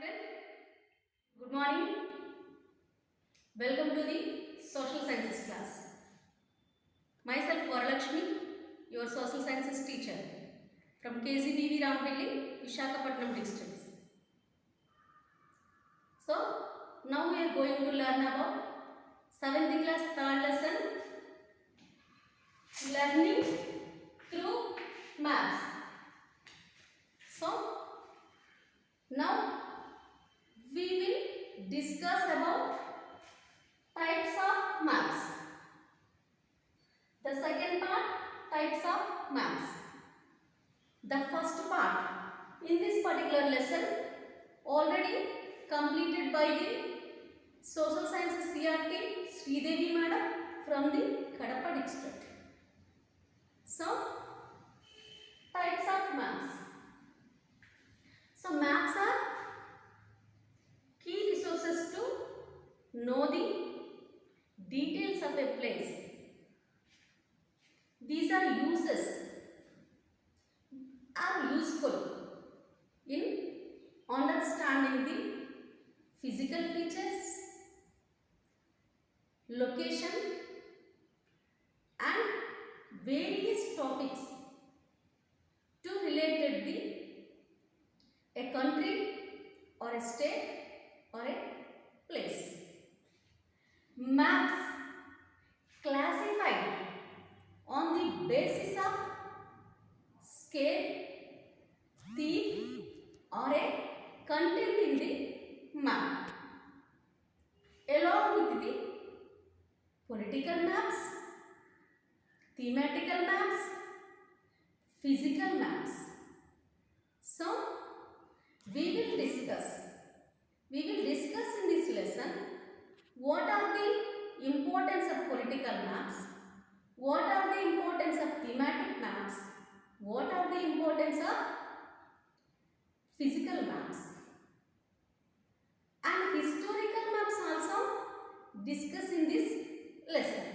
students. Good morning. Welcome to the Social Sciences class. Myself Varalakshmi, your Social Sciences teacher from KZBV Rampalli, Visakhapatnam districts. So, now we are going to learn about 7th class 3rd lesson, learning through maps. So, now we will discuss about types of maps. The second part, types of maps. The first part in this particular lesson already completed by the Social Sciences CRT Sridevi Madam from the Kadapa district. So, types of maps. So, maps are key resources to know the details of a place. These are useful in understanding the physical features, location and various topics to relate a country or a state or a place. Maps classified on the basis of scale, theme or a content in the map, along with the political maps, thematical maps, physical maps. So, we will discuss in this lesson what are the importance of political maps, what are the importance of thematic maps, what are the importance of physical maps, and historical maps also discuss in this lesson.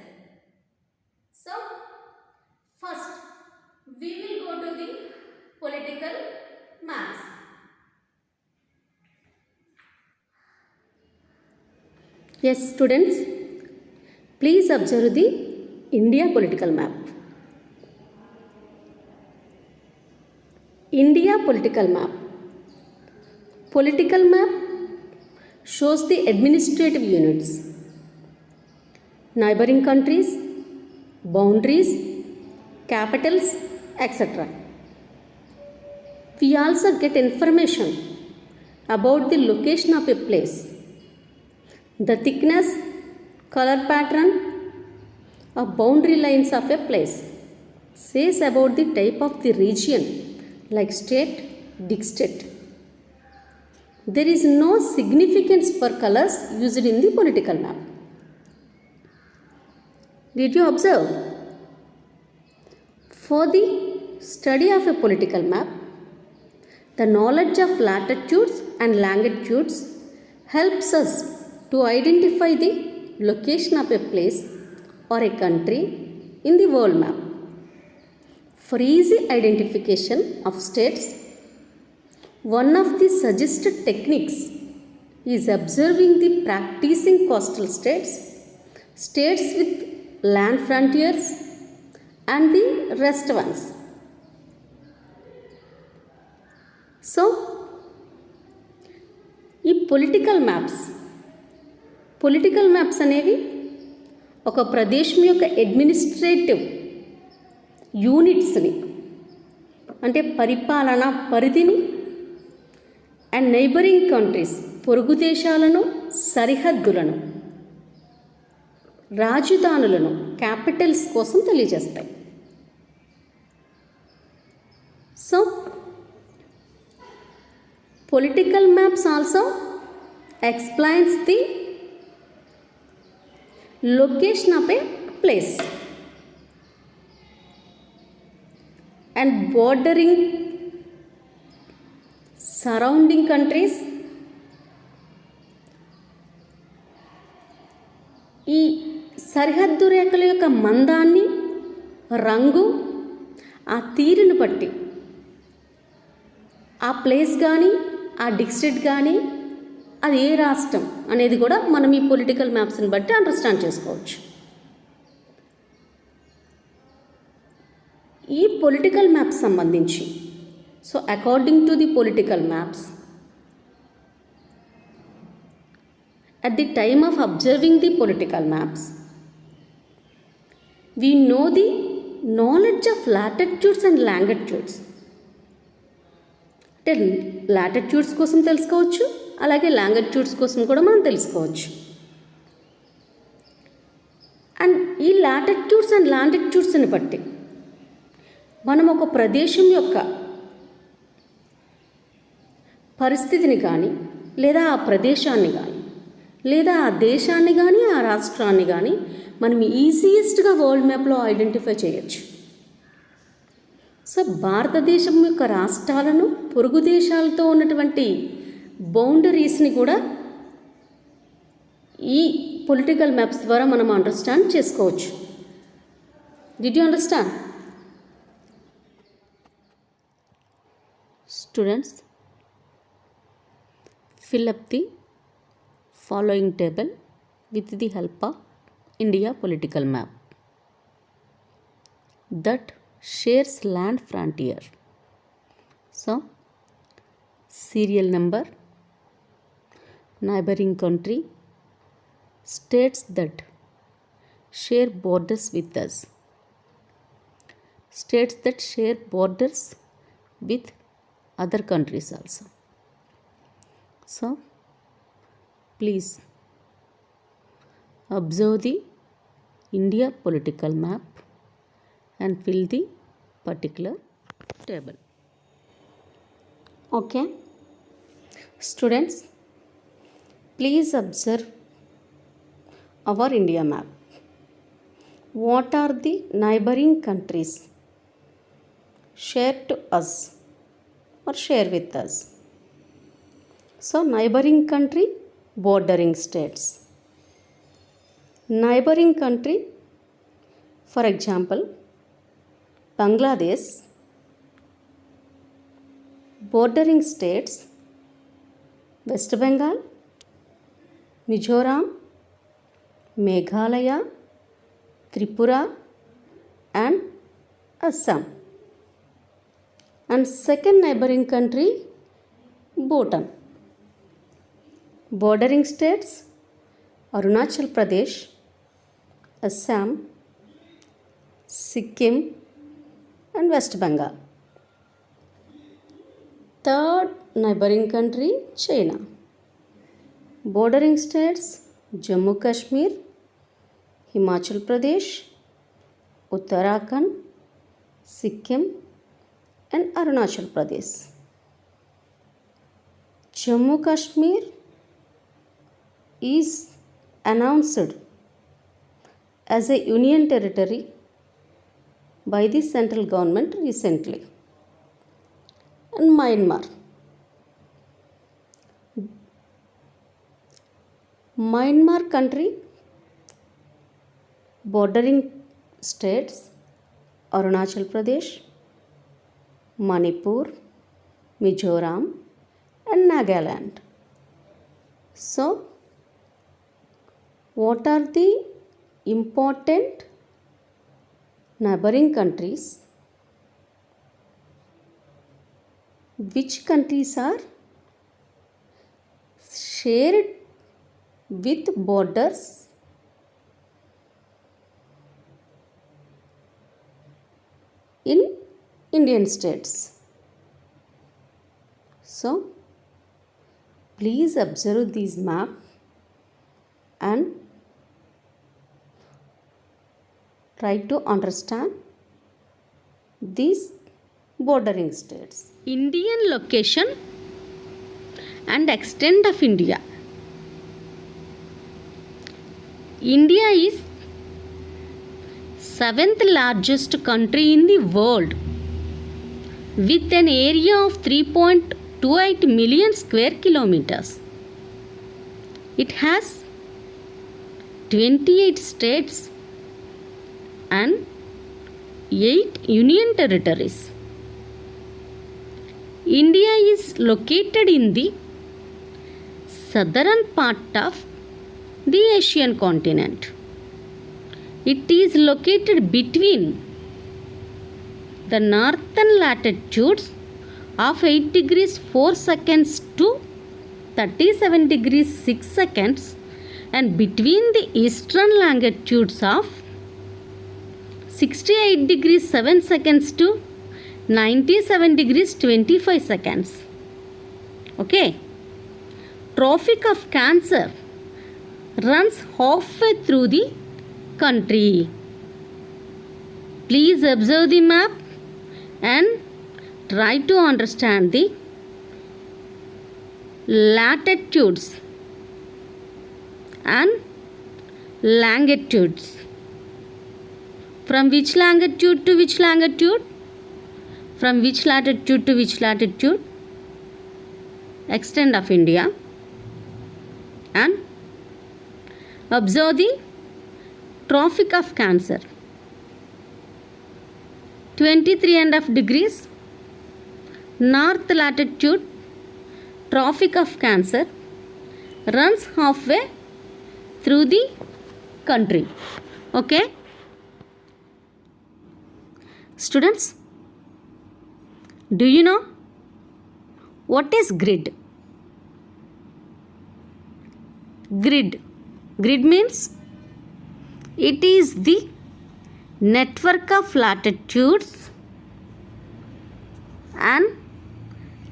So, first we will go to the political maps. Yes, students, please observe the India political map. India political map. Political map shows the administrative units, neighboring countries, boundaries, capitals, etc. We also get information about the location of a place, the thickness, color pattern of boundary lines of a place, says about the type of the region like state, district. There is no significance for colors used in the political map. Did you observe? For the study of a political map, the knowledge of latitudes and longitudes helps us to identify the location of a place or a country in the world map. For easy identification of states, one of the suggested techniques is observing the practicing coastal states, states with land frontiers and the rest ones. So, ఈ political maps అనేవి ఒక ప్రదేశం యొక్క administrative యూనిట్స్ని అంటే పరిపాలనా పరిధిని and neighbouring countries పొరుగు దేశాలను, సరిహద్దులను, రాజధానులను, క్యాపిటల్స్ కోసం తెలియజేస్తాయి. So political maps also explains the location of a place and bordering surrounding countries. ఈ సరిహద్దు రేఖల యొక్క మందాన్ని, రంగు, ఆ తీరును బట్టి ఆ ప్లేస్ కానీ ఆ డిస్ట్రిక్ట్ కానీ అది ఏ రాష్ట్రం అనేది కూడా మనం ఈ పొలిటికల్ మ్యాప్స్ని బట్టి అండర్స్టాండ్ చేసుకోవచ్చు. ఈ పొలిటికల్ మ్యాప్స్ సంబంధించి so according to the political maps, at the time of observing the political maps, we know the knowledge of latitudes and longitudes. అంటే లాటిట్యూడ్స్ కోసం తెలుసుకోవచ్చు, అలాగే లాంగిట్యూడ్స్ కోసం కూడా మనం తెలుసుకోవచ్చు. అండ్ ఈ లాటిట్యూడ్స్ అండ్ లాంగిట్యూడ్స్ని బట్టి మనం ఒక ప్రదేశం యొక్క పరిస్థితిని కానీ, లేదా ఆ ప్రదేశాన్ని కానీ, లేదా ఆ దేశాన్ని కానీ, ఆ రాష్ట్రాన్ని కానీ మనం ఈజీయెస్ట్గా వరల్డ్ మ్యాప్లో ఐడెంటిఫై చేయొచ్చు. సో భారతదేశం యొక్క రాష్ట్రాలను, పొరుగు దేశాలతో ఉన్నటువంటి బౌండరీస్ని కూడా ఈ పొలిటికల్ మ్యాప్స్ ద్వారా మనం అండర్స్టాండ్ చేసుకోవచ్చు. Did you understand? Students, fill up the following table with the help of India political map that shares land frontier. So, serial number, neighboring country, states that share borders with us, states that share borders with other countries also. So, please observe the India political map and fill the particular table. Okay, students, please observe our India map. What are the neighboring countries share to us or share with us? So, neighboring country, bordering states. Neighboring country, for example, Bangladesh. Bordering states, West Bengal, Mizoram, Meghalaya, Tripura and Assam. And second neighboring country, Bhutan. Bordering states, Arunachal Pradesh, Assam, Sikkim and West Bengal. Third neighboring country, China. Bordering states, Jammu Kashmir, Himachal Pradesh, Uttarakhand, Sikkim and Arunachal Pradesh. Jammu Kashmir is announced as a union territory by the central government recently. And Myanmar country, bordering states, Arunachal Pradesh, Manipur, Mizoram and Nagaland. So, what are the important neighboring countries? Which countries are shared with borders in Indian states? So, please observe these map and try to understand these bordering states. Indian location and extent of India. India is 7th largest country in the world with an area of 3.28 million square kilometers. It has 28 states and 8 union territories. India is located in the southern part of the Asian continent. It is located between the northern latitudes of 8 degrees 4 seconds to 37 degrees 6 seconds and between the eastern longitudes of 68 degrees 7 seconds to 97 degrees 25 seconds. Okay. Tropic of Cancer runs halfway through the country. Please observe the map and try to understand the latitudes and longitudes. From which longitude to which longitude? From which latitude to which latitude? Extent of India. And observe the Tropic of Cancer. 23.5 degrees north latitude, Tropic of Cancer runs halfway through the country. Okay. Students, do you know what is grid? Grid means it is the network of latitudes and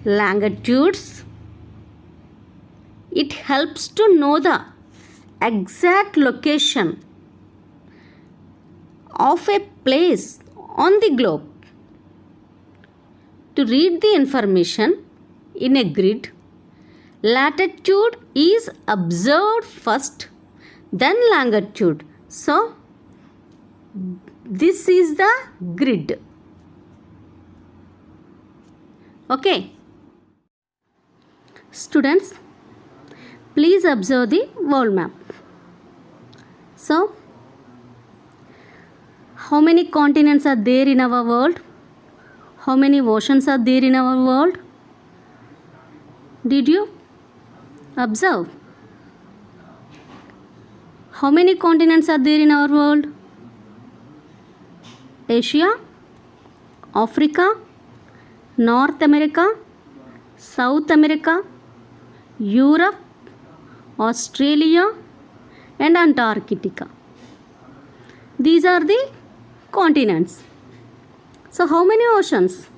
longitudes. It helps to know the exact location of a place on the globe. To read the information in a grid, latitude is observed first, then longitude. So, this is the grid. Okay. Students, please observe the world map. So, how many continents are there in our world? How many oceans are there in our world? Did you observe? How many continents are there in our world? Asia, Africa, North America, South America, Europe, Australia and Antarctica. These are the continents. So how many oceans?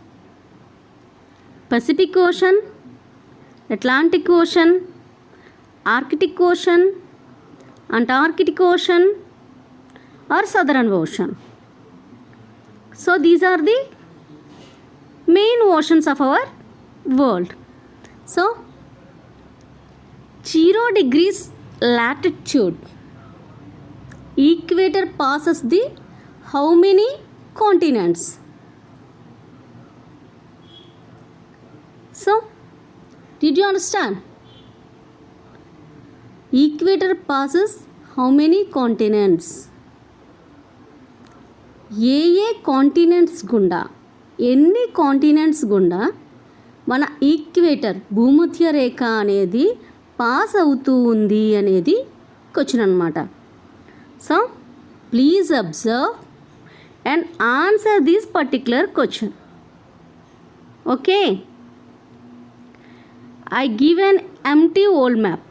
Pacific Ocean, Atlantic Ocean, Arctic Ocean, Antarctic Ocean or Southern Ocean. So these are the main oceans of our world. So 0 degrees latitude, equator passes the how many continents? So, did you understand? Equator passes how many continents? A continents గుండా, ఎన్ని continents గుండా మన equator భూమధ్య రేఖ అనేది pass అవుతూ ఉంది అనేది question అన్నమాట. So please observe and answer this particular question. Okay, I give an empty world map.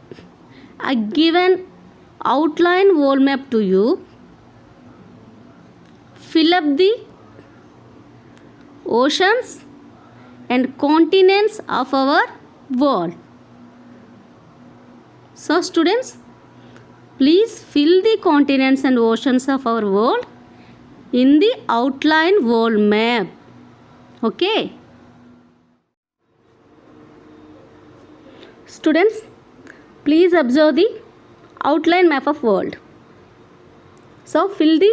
I give an outline world map to you. Fill up the oceans and continents of our world. So students, please fill the continents and oceans of our world in the outline world map. Okay. Students, please observe the outline map of world. So fill the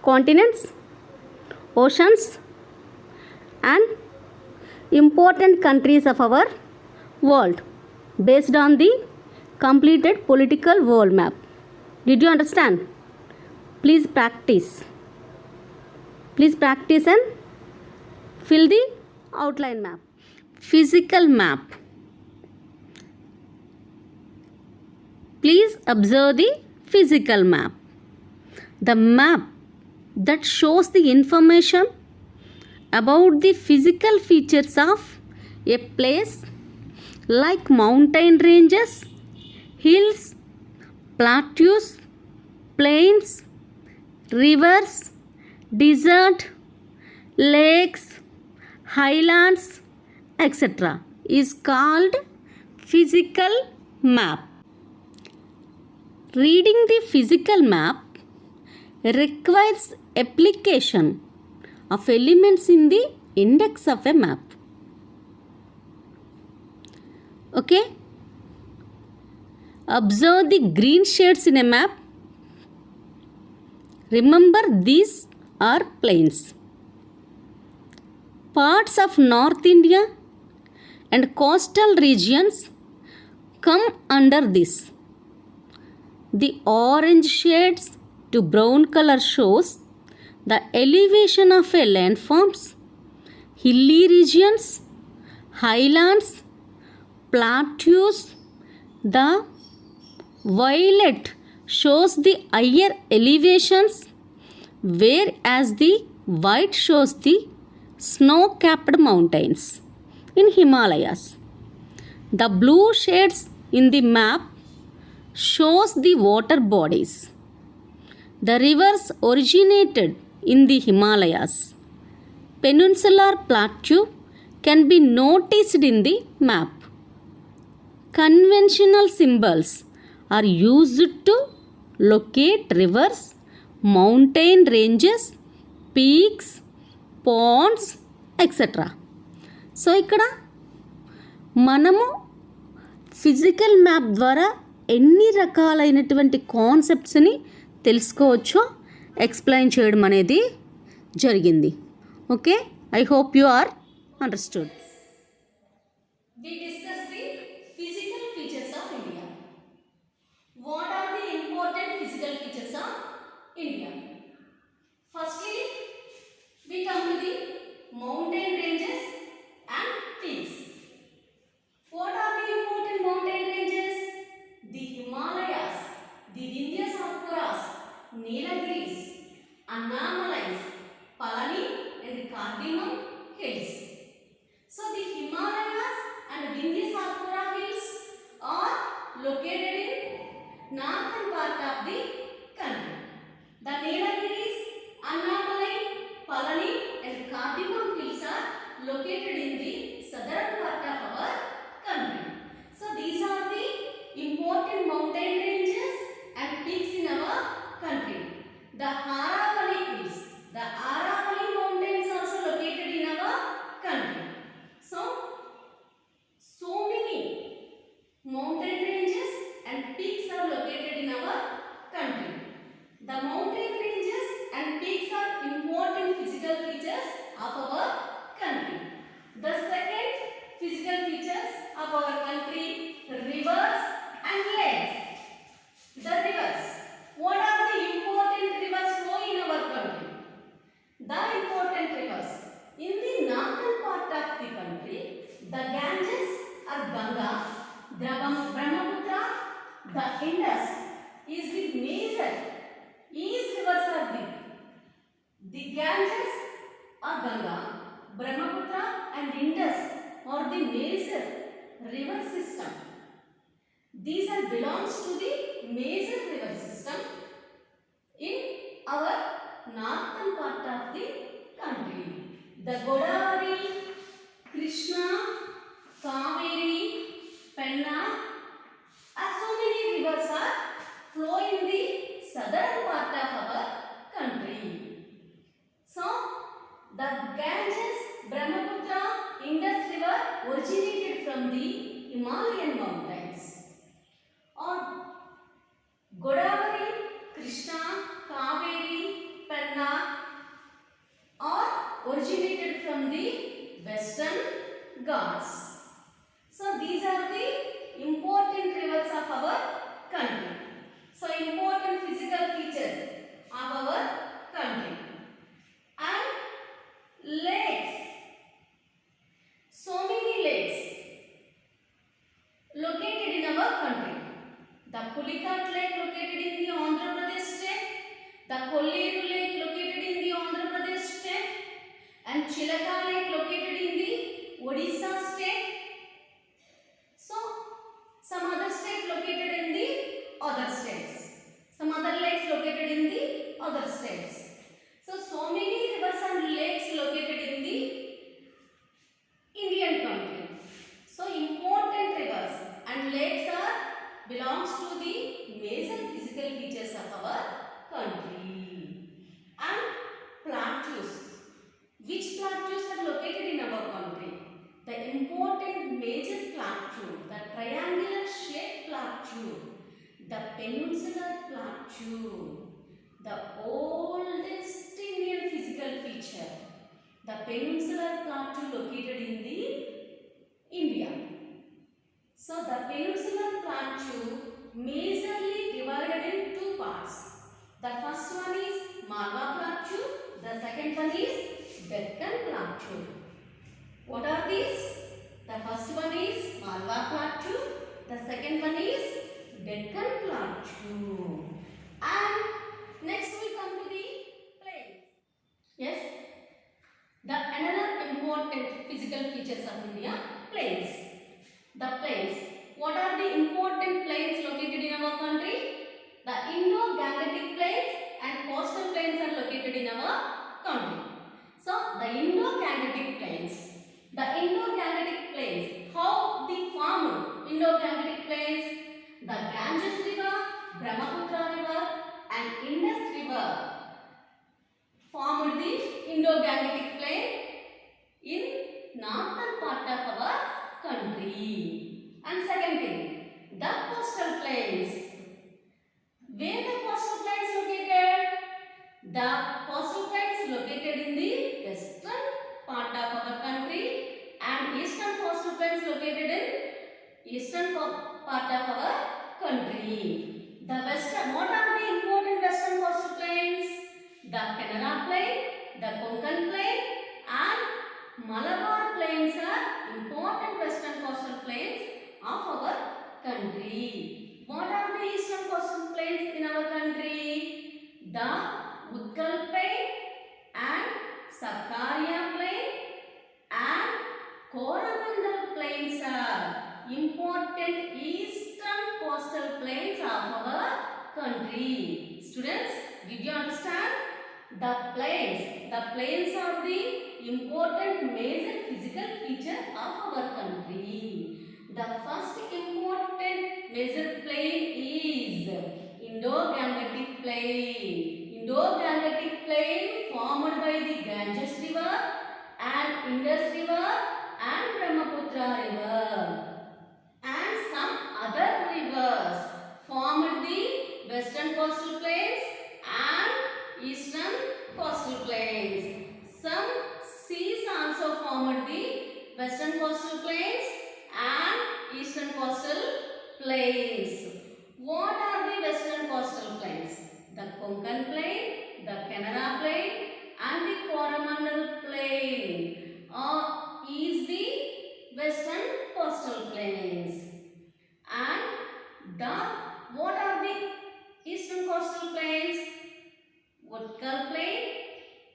continents, oceans and important countries of our world based on the completed political world map. Did you understand? Please practice. Please practice and fill the outline map. Physical map. Please observe the physical map. The map that shows the information about the physical features of a place like mountain ranges, hills, plateaus, plains, rivers, desert, lakes, highlands, etc. is called physical map. Reading the physical map requires application of elements in the index of a map. Okay? Observe the green shades in a map. Remember, these are plains. Parts of North India and coastal regions come under this. The orange shades to brown color shows the elevation of a landforms, hilly regions, highlands, plateaus. The violet shows the higher elevations, whereas the white shows the snow-capped mountains in Himalayas. The blue shades in the map shows the water bodies. The rivers originated in the Himalayas. Peninsular plateau can be noticed in the map. Conventional symbols are used to locate rivers, mountain ranges, peaks, ponds, etc. So ఇక్కడ మనము physical map ద్వారా ఎన్ని రకాలైనటువంటి కాన్సెప్ట్స్ని తెలుసుకోవచ్చో explain చేయడం అనేది జరిగింది. Okay, I hope you are understood. We discussed the physical features of India. What are the important physical features of India? Firstly, we come to the mountain ranges and peaks. What are the important mountain ranges? The Himalayas, the Vindhya Satpuras, Nilgiris, Annamalais, Palani and Cardamom hills. So the Himalayas and Vindhya Satpura hills are located in northern part of the country. The Nilgiris, Annamalai, Palani and Cardamom hills are located in the southern part of our country. So these are the important mountain ranges and peaks in our country. The Aravalli hills, the Aravalli mountains also located in our country. So many mountain ranges and peaks are located in our country. The mountain ranges and peaks are important physical features of our country. The second physical features of our country, rivers and lakes. The rivers. What are the important rivers flow in our country? The important rivers. In the northern part of the country, the Ganges or Ganga, the Brahmaputra, the Indus is the major. These rivers are the Ganges or Ganga, Brahmaputra and Indus are the major river system. These are belongs to the major river system in our northern part of the country. The Godavari, Krishna, Kaveri, Penna, and so many rivers are flow in the southern part of our country. So the Ganges, Brahmaputra, Indus river originated from the Himalayan mountains. Or Godavari, Krishna, Kaveri, Penna are originated from the Western Ghats. So these are the important rivers of our country. So important physical features of our country. And lakes. So many lakes located in our country. The Puli The Kolleru Lake located in the Andhra Pradesh state and Chilaka Lake located in the Odisha state. So, some other state located in the other states. Some other lakes located in the other states. So many rivers and lakes located in the Indian country. So important rivers and lakes are belongs to the major physical features of our country. And plateaus. Which plateaus are located in our country? The important major plateau, the triangular shaped plateau, the peninsular plateau, the oldest Indian physical feature, the peninsular plateau located in the India. So the peninsular plateau majorly divided in two parts. The first one is Malwa Plateau, the second one is Deccan Plateau. What are these? The first one is Malwa Plateau, the second one is Deccan Plateau. And next we come to the plains. Yes, the another important physical features of India, plains. The plains. What are the important plains located in our country? The Indo-Gangetic plains and coastal plains are located in our country. So the Indo-Gangetic plains. The Indo-Gangetic plains. How they formed Indo-Gangetic plains? The Ganges River, Brahmaputra River and Indus River formed the Indo-Gangetic plain in northern part of our country. And second thing, the coastal plains. Where the coastal plains located? The coastal plains located in the western part of our country and eastern coastal plains located in eastern part of our country. The western, what are the important western coastal plains? The Canara plain, the Konkan plain and Malabar plains are important western coastal plains of our country. What are the eastern coastal plains in our country? The Utkal plain and Sakarya plain and Coromandel plains are important eastern coastal plains of our country. Students, did you understand? The plains are the important major physical feature of our country. The first important major plain is Indo-Gangetic plain. Indo-Gangetic plain formed by the Ganges River and Indus River and Brahmaputra River. And some other rivers formed the western coastal plains and eastern coastal plains. Some seas also formed the western coastal plains and eastern coastal plains. What are the western coastal plains? The Konkan plain, the Canara plain and the Coromandel plain is the western coastal plains. And what are the eastern coastal plains? Utkal plain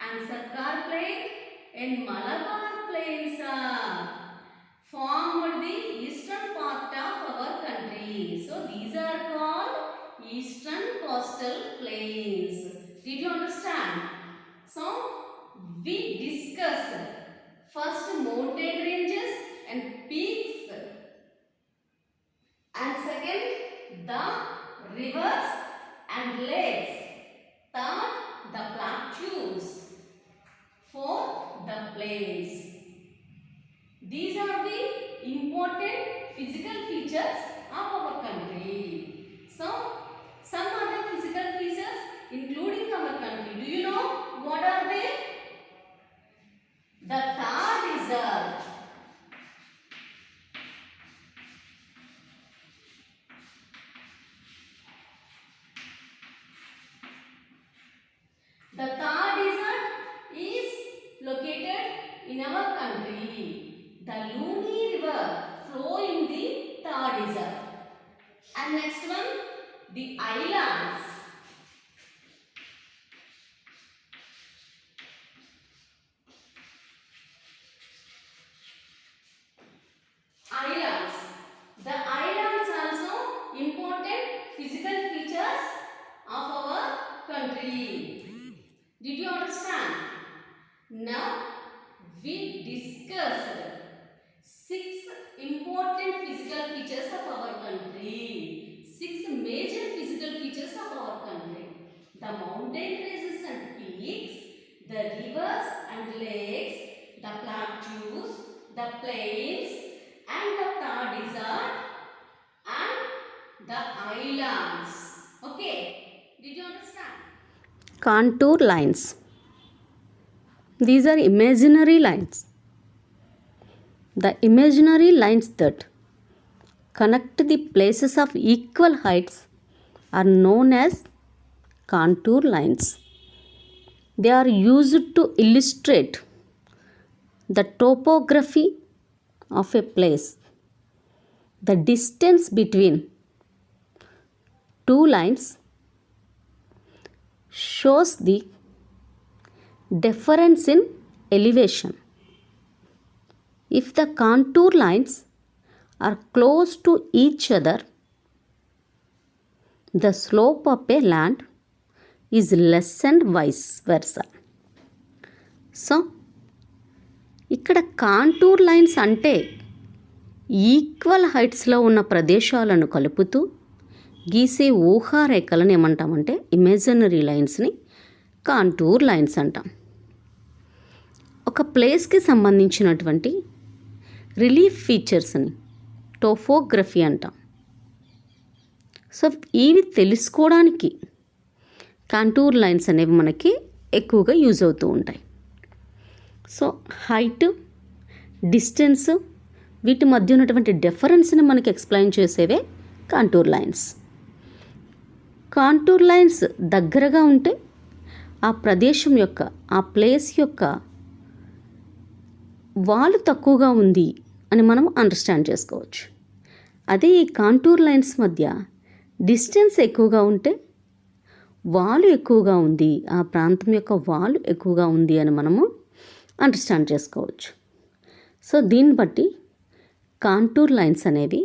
and Sarkar plain and Malabar plains are formed the eastern part of our country. So these are called eastern coastal plains. Did you understand? So we discuss first mountain ranges and peaks and second the rivers and lakes. Third, the plateaus. Fourth, the plains. These are the important physical features of our country. So, some other physical features including our country. Do you know what are they? The Thar Desert. The Thar Desert is located in our country. The Luni River flow in the Thar Desert. And next one, the islands. country. Did you understand? Now we discussed 6 important physical features of our country. 6 major physical features of our country. The mountain ranges and peaks, the rivers and lakes, the plateaus, the plains and the Thar desert and the islands. Okay, did you understand? Contour lines. These are imaginary lines. The imaginary lines that connect the places of equal heights are known as contour lines. They are used to illustrate the topography of a place. The distance between two lines shows the difference in elevation. If the contour lines are close to each other, the slope of a land is less and vice versa. So ఇక్కడ contour lines అంటే equal హైట్స్లో ఉన్న ప్రదేశాలను కలుపుతూ గీసే ఊహారేఖలను ఏమంటామంటే imaginary లైన్స్ని contour lines అంటాం. ఒక ప్లేస్కి సంబంధించినటువంటి రిలీఫ్ ఫీచర్స్ని టోపోగ్రఫీ అంటాం. సో ఇవి తెలుసుకోవడానికి కాంటూర్ లైన్స్ అనేవి మనకి ఎక్కువగా యూజ్ అవుతూ ఉంటాయి. సో హైట్, డిస్టెన్స్, వీటి మధ్య ఉన్నటువంటి డిఫరెన్స్ని మనకి ఎక్స్ప్లెయిన్ చేసేవే కాంటూర్ లైన్స్. కాంటూర్ లైన్స్ దగ్గరగా ఉంటే ఆ ప్రదేశం యొక్క, ఆ ప్లేస్ యొక్క వాలు తక్కువగా ఉంది అని మనం అండర్స్టాండ్ చేసుకోవచ్చు. అదే ఈ కాంటూర్ లైన్స్ మధ్య డిస్టెన్స్ ఎక్కువగా ఉంటే వాలు ఎక్కువగా ఉంది, ఆ ప్రాంతం యొక్క వాలు ఎక్కువగా ఉంది అని మనము అండర్స్టాండ్ చేసుకోవచ్చు. సో దీన్ని బట్టి కాంటూర్ లైన్స్ అనేవి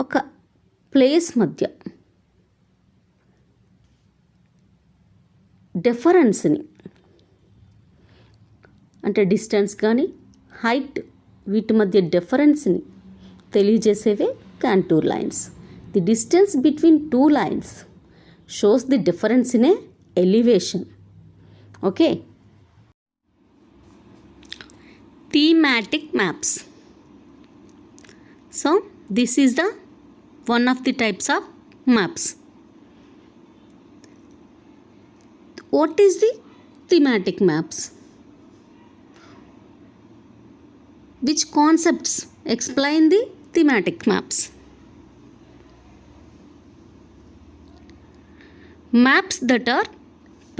ఒక ప్లేస్ మధ్య డిఫరెన్స్ని, అంటే డిస్టెన్స్ కానీ హైట్, వీటి మధ్య డిఫరెన్స్ని తెలియజేసేవే contour lines. The distance between two lines shows the difference in a elevation. Okay, thematic maps. So this is the one of the types of maps. What is the thematic maps? Which concepts explain the thematic maps? Maps that are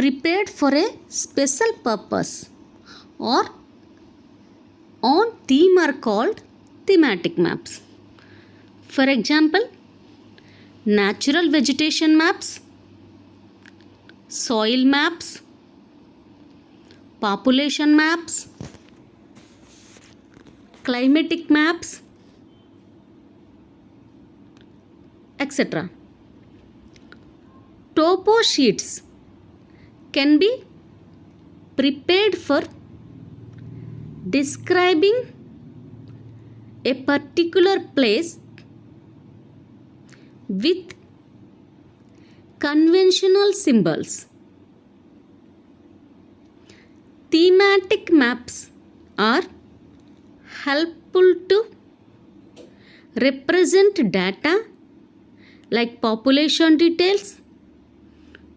prepared for a special purpose or on theme are called thematic maps. For example, natural vegetation maps, soil maps, population maps, climatic maps, etc. Topo sheets can be prepared for describing a particular place with conventional symbols. Thematic maps are helpful to represent data like population details,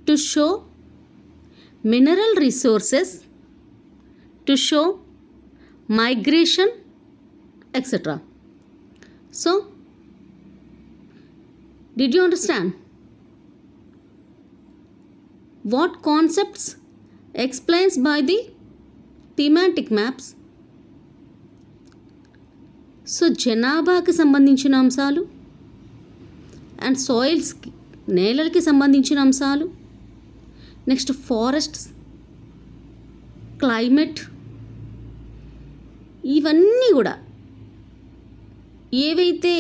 to show mineral resources, to show migration, etc. So did you understand what concepts explains by the thematic maps? So జనాభాకి సంబంధించిన అంశాలు and సాయిల్స్కి, నేలలకి సంబంధించిన అంశాలు, next forests, climate, ఇవన్నీ కూడా ఏవైతే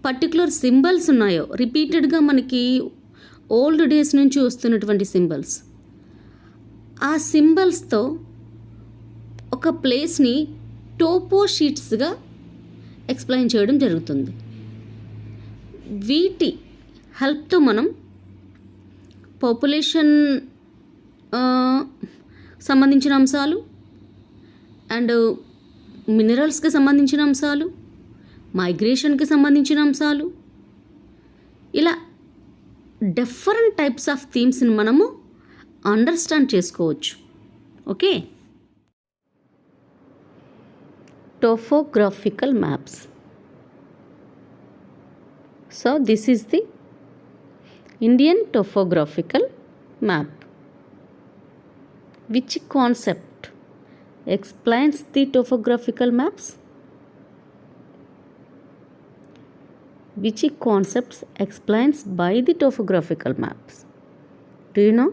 particular symbols ఉన్నాయో, రిపీటెడ్గా మనకి ఓల్డ్ డేస్ నుంచి వస్తున్నటువంటి సింబల్స్. ఆ సింబల్స్తో ఒక ప్లేస్ని టోపో షీట్స్గా ఎక్స్ప్లెయిన్ చేయడం జరుగుతుంది. వీటి హెల్ప్తో మనం పాపులేషన్ సంబంధించిన అంశాలు అండ్ మినరల్స్కి సంబంధించిన అంశాలు, మైగ్రేషన్కి సంబంధించిన అంశాలు, ఇలా డిఫరెంట్ టైప్స్ ఆఫ్ థీమ్స్ని మనము అండర్స్టాండ్ చేసుకోవచ్చు. Okay, topographical maps. So this is the Indian topographical map. Which concept explains the topographical maps? Which concepts explains by the topographical maps? Do you know?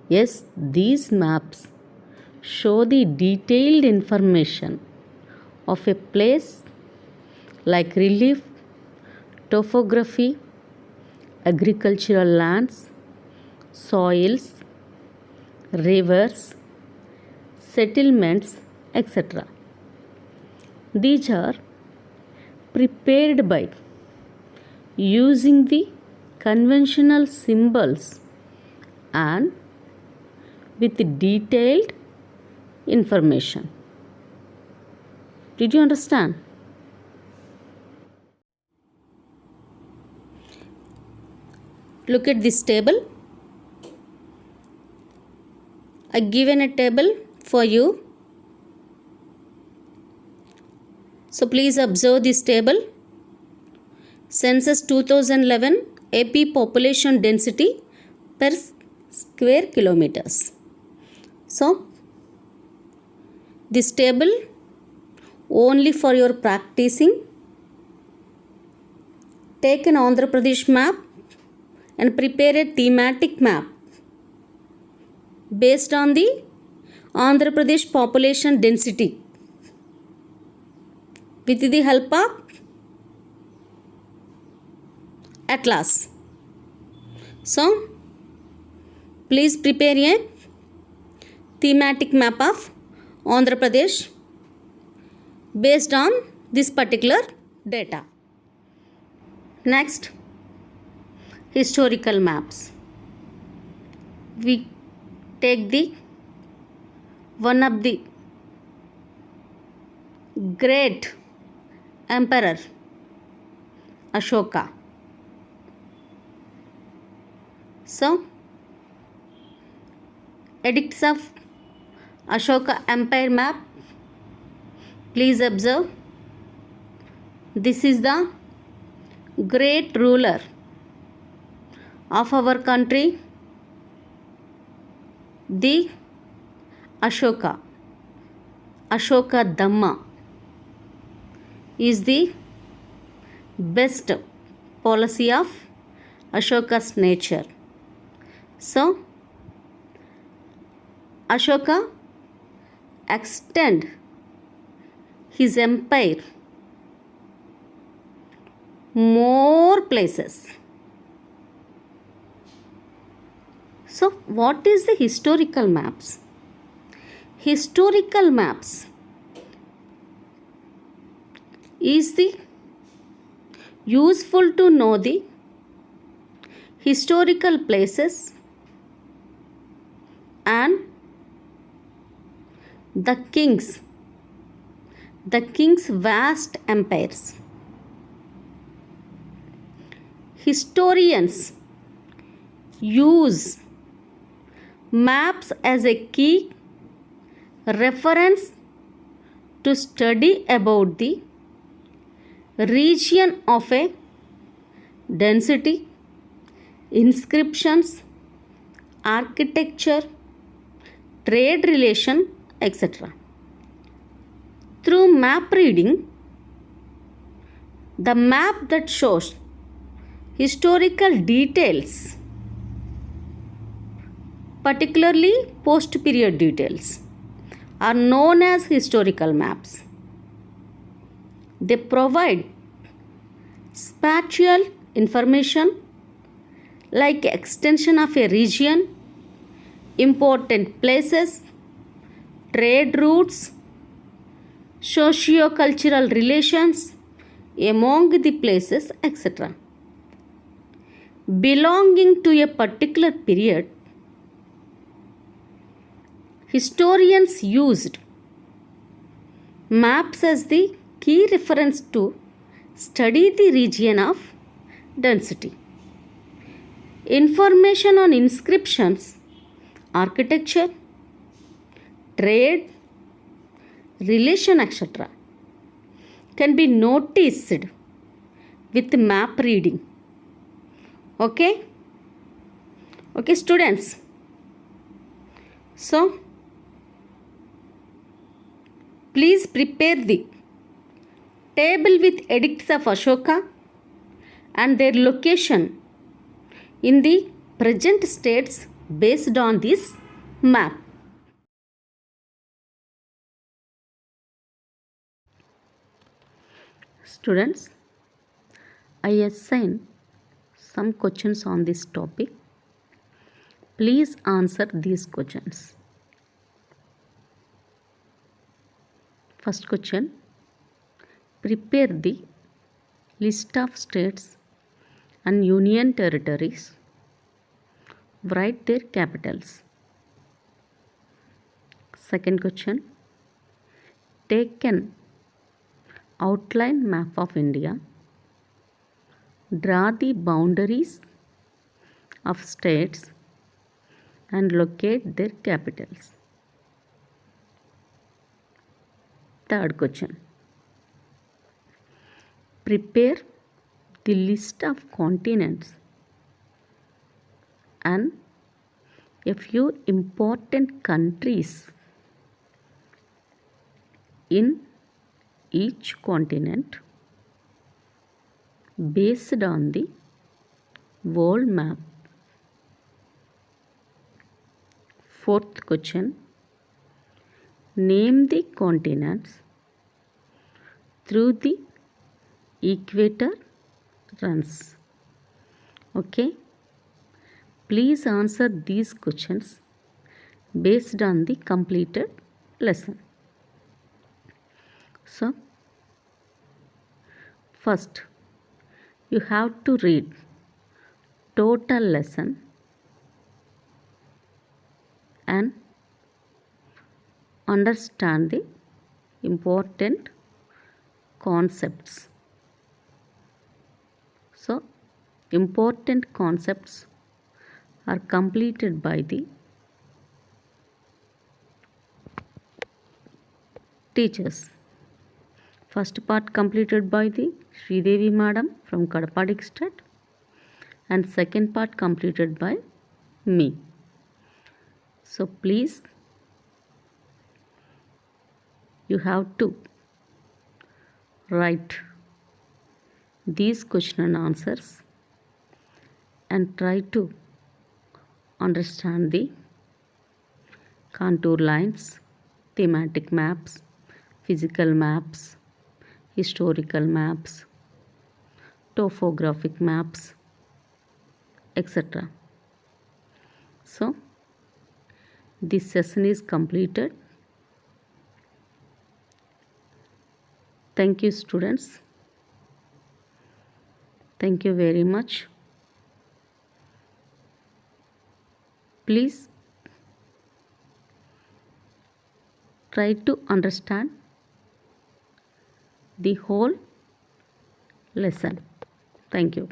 Yes, these maps show the detailed information of a place like relief, topography, agricultural lands, soils, rivers, settlements, etc. These are prepared by using the conventional symbols and with detailed information. Did you understand? Look at this table. I given a table for you. So please observe this table. Census 2011 AP population density per square kilometers. So this table only for your practicing. Take an Andhra Pradesh map and prepare a thematic map based on the Andhra Pradesh population density with the help of atlas. So please prepare a thematic map of Andhra Pradesh based on this particular data. Next, historical maps. We take the one of the great emperor Ashoka. So edicts of Ashoka empire map. Please observe. This is the great ruler of our country, the Ashoka. Ashoka Dhamma is the best policy of Ashoka's nature. So Ashoka extend his empire more places. So what is the historical maps? Historical maps is the useful to know the historical places and the kings' vast empires. Historians use maps as a key reference to study about the region of a density, inscriptions, architecture, trade relation, etc. Through map reading, the map that shows historical details, particularly post-period details, are known as historical maps. They provide spatial information like extension of a region, important places, trade routes, socio-cultural relations among the places, etc. Belonging to a particular period, historians used maps as the key reference to study the region of density. Information on inscriptions, architecture, trade, relation, etc. can be noticed with map reading. Okay students, so please prepare the table with edicts of Ashoka and their location in the present states based on this map. Students, I assign some questions on this topic. Please answer these questions. First question, prepare the list of states and union territories. Write their capitals. Second question, take an outline map of India. Draw the boundaries of states and locate their capitals. Third question, prepare the list of continents and a few important countries in each continent based on the world map. Fourth question, name the continents through the equator runs. Okay, please answer these questions based on the completed lesson. So, first you have to read total lesson and understand the important concepts. So, important concepts are completed by the teachers. First part completed by the Sridevi Madam from Kadapa district and second part completed by me. So please, you have to write these question and answers and try to understand the contour lines, thematic maps, physical maps, historical maps, topographic maps, etc. So, this session is completed. Thank you, students. Thank you very much. Please try to understand the whole lesson. Thank you.